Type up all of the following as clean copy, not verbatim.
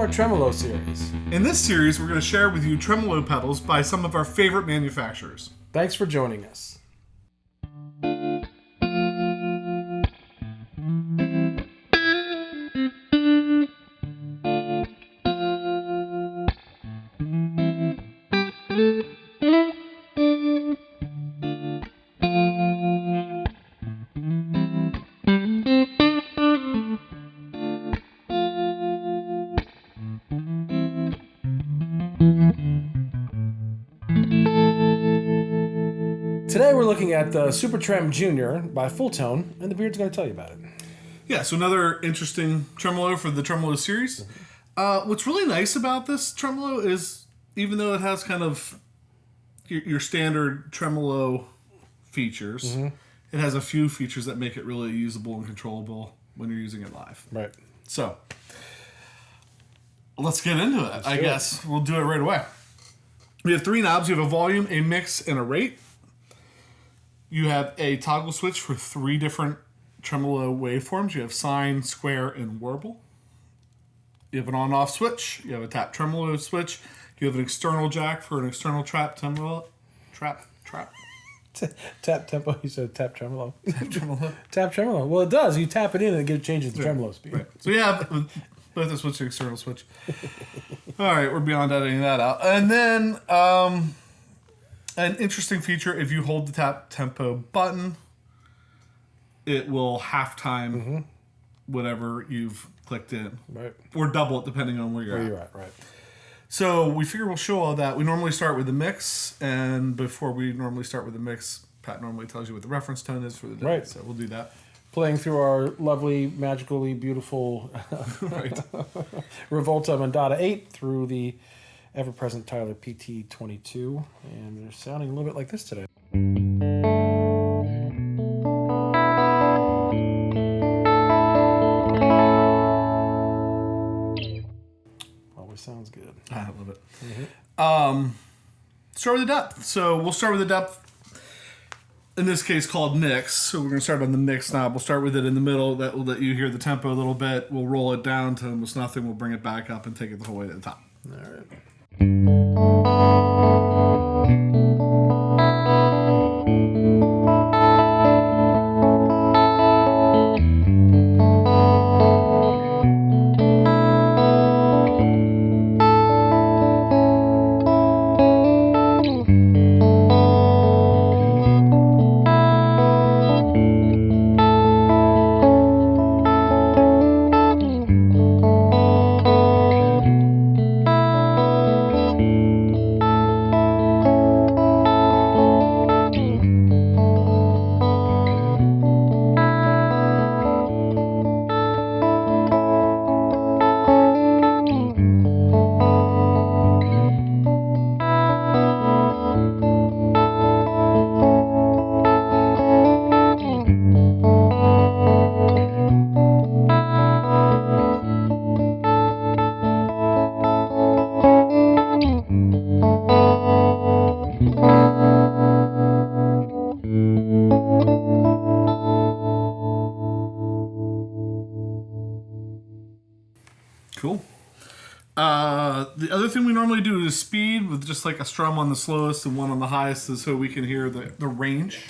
our Tremolo Series. In this series, we're going to share with you tremolo pedals by some of our favorite manufacturers. Thanks for joining us. Today we're looking at the Supa-Trem Jr. by Fulltone, and the Beard's going to tell you about it. Yeah, so another interesting tremolo for the Tremolo Series. What's really nice about this tremolo is, even though it has kind of your standard tremolo features, it has a few features that make it really usable and controllable when you're using it live. Right. So, let's get into it. I guess we'll do it right away. We have three knobs. You have a volume, a mix, and a rate. You have a toggle switch for three different tremolo waveforms. You have sine, square, and warble. You have an on-off switch. You have a tap tremolo switch. You have an external jack for an external trap tremolo. Trap. Tap tempo. You said tap tremolo. Tap tremolo. Tap tremolo. Well, it does. You tap it in and it changes the tremolo speed. Right. So you have both the switch and external switch. All right, we're beyond editing that out. And then an interesting feature, if you hold the tap tempo button, it will halftime whatever you've clicked in. Right. Or double it depending on where you're at. Right. So we figure we'll show all that. We normally start with the mix, and before we normally start with the mix, Pat normally tells you what the reference tone is for the day. Right. So we'll do that. Playing through our lovely, magically beautiful Revolta Mandata 8 through the ever-present Tyler PT22, and they're sounding a little bit like this today. Always sounds good. I love it. Start with the depth. So we'll start with the depth, in this case called mix. So we're going to start on the mix knob. We'll start with it in the middle. That will let you hear the tempo a little bit. We'll roll it down to almost nothing. We'll bring it back up and take it the whole way to the top. All right. Cool. The other thing we normally do is speed with just like a strum on the slowest and one on the highest, so we can hear the range.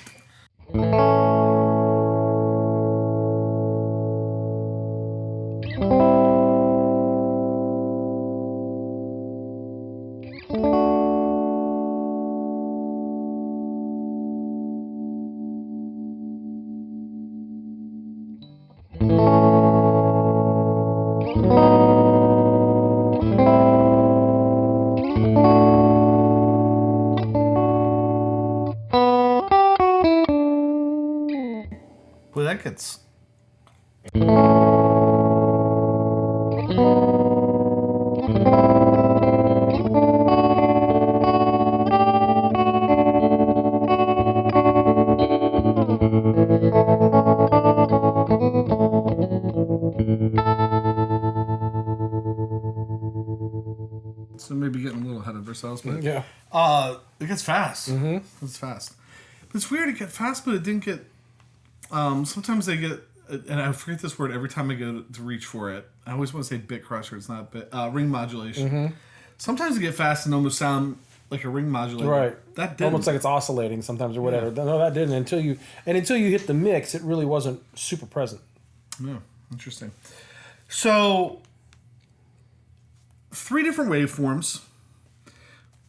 Boy, that gets... So maybe getting a little ahead of ourselves, but Yeah. It gets fast. It's fast. It's weird. It get fast, but it didn't get. Sometimes they get and I forget this word every time I go to reach for it. I always want to say bit crusher. It's not bit. Ring modulation. Sometimes it get fast and almost sound like a ring modulator. Right. That didn't. Almost like it's oscillating sometimes or whatever. Yeah. No, that didn't until you hit the mix. It really wasn't super present. Yeah, interesting. So, 3 different waveforms.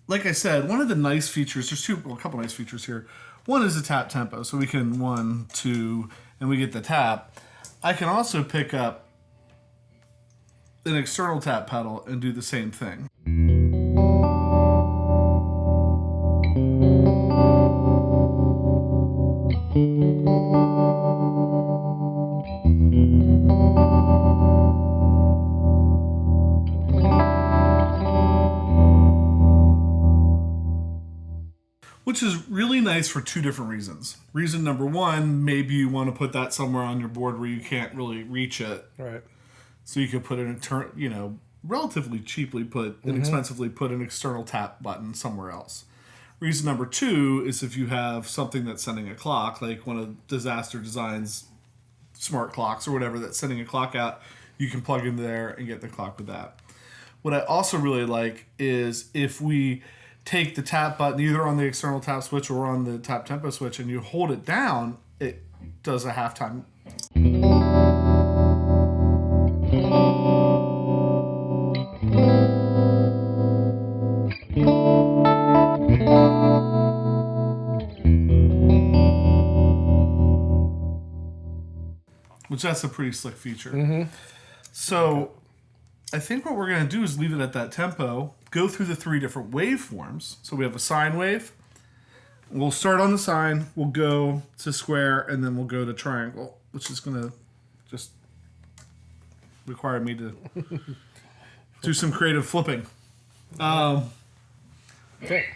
Like I said, one of the nice features. There's a couple nice features here. One is the tap tempo, so we can 1, 2, and we get the tap. I can also pick up an external tap pedal and do the same thing. Which is really nice for 2 different reasons. Reason number 1, maybe you want to put that somewhere on your board where you can't really reach it. Right. So you could put relatively cheaply inexpensively put an external tap button somewhere else. Reason number 2 is if you have something that's sending a clock, like one of Disaster Design's smart clocks or whatever that's sending a clock out, you can plug in there and get the clock with that. What I also really like is if we take the tap button either on the external tap switch or on the tap tempo switch and you hold it down, it does a halftime. Which that's a pretty slick feature. So I think what we're going to do is leave it at that tempo, go through the 3 different waveforms. So we have a sine wave. We'll start on the sine, we'll go to square, and then we'll go to triangle, which is going to just require me to do some creative flipping. Okay.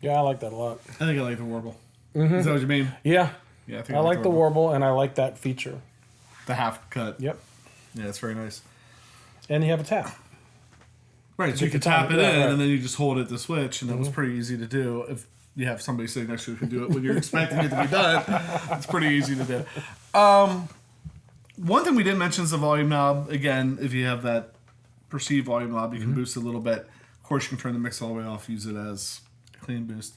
Yeah, I like that a lot. I think I like the warble. Is that what you mean? Yeah. Yeah, I think I like the warble, and I like that feature. The half cut. Yep. Yeah, it's very nice. And you have a tap. Right, so you can tap it in, and then you just hold it to switch, and that was pretty easy to do. If you have somebody sitting next to you who can do it when you're expecting it to be done, it's pretty easy to do. One thing we didn't mention is the volume knob. Again, if you have that perceived volume knob, you can boost it a little bit. Of course, you can turn the mix all the way off, use it as a clean boost.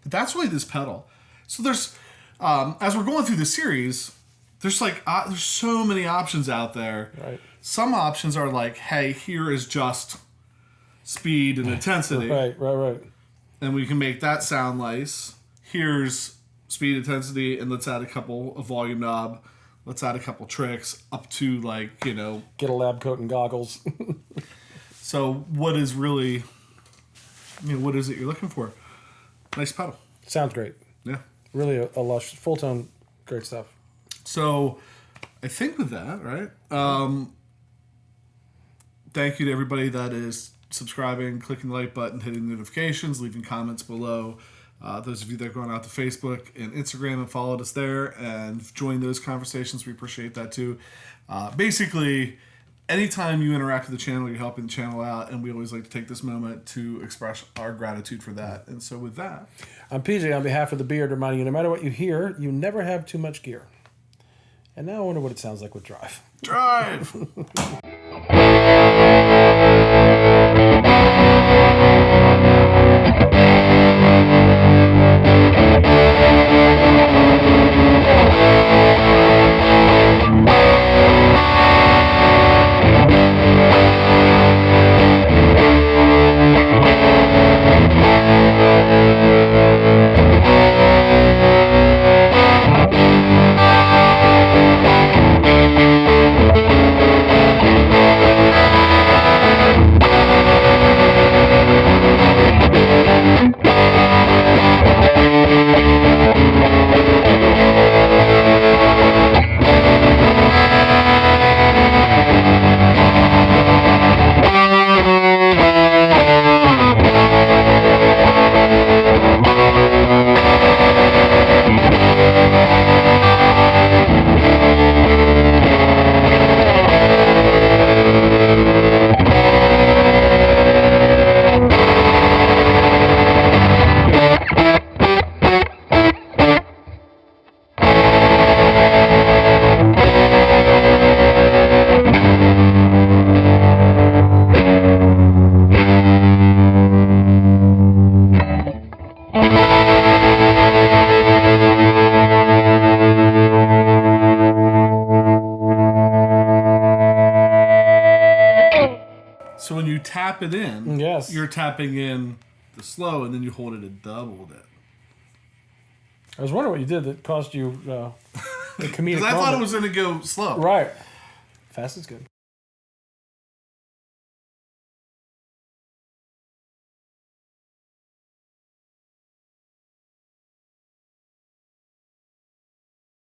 But that's really this pedal. So there's, as we're going through the series, there's there's so many options out there. Right. Some options are like, hey, here is just speed and intensity. Right. And we can make that sound nice. Here's speed, intensity, and let's add a couple of volume knob. Let's add a couple tricks up to Get a lab coat and goggles. So what is really, what is it you're looking for? Nice pedal. Sounds great. Yeah. Really a lush, Fulltone, great stuff. So I think with that, right? Thank you to everybody that is subscribing, clicking the like button, hitting notifications, leaving comments below. Those of you that are going out to Facebook and Instagram and followed us there and joined those conversations, we appreciate that too. Basically, anytime you interact with the channel, you're helping the channel out, and we always like to take this moment to express our gratitude for that. And so with that, I'm PJ on behalf of the Beard, reminding you, no matter what you hear, you never have too much gear. And now I wonder what it sounds like with Drive. drive! So when you tap it in, Yes. you're tapping in the slow, and then you hold it and doubled it. I was wondering what you did that caused you the comedic Because I thought it moment. was going to go slow. Right. Fast is good.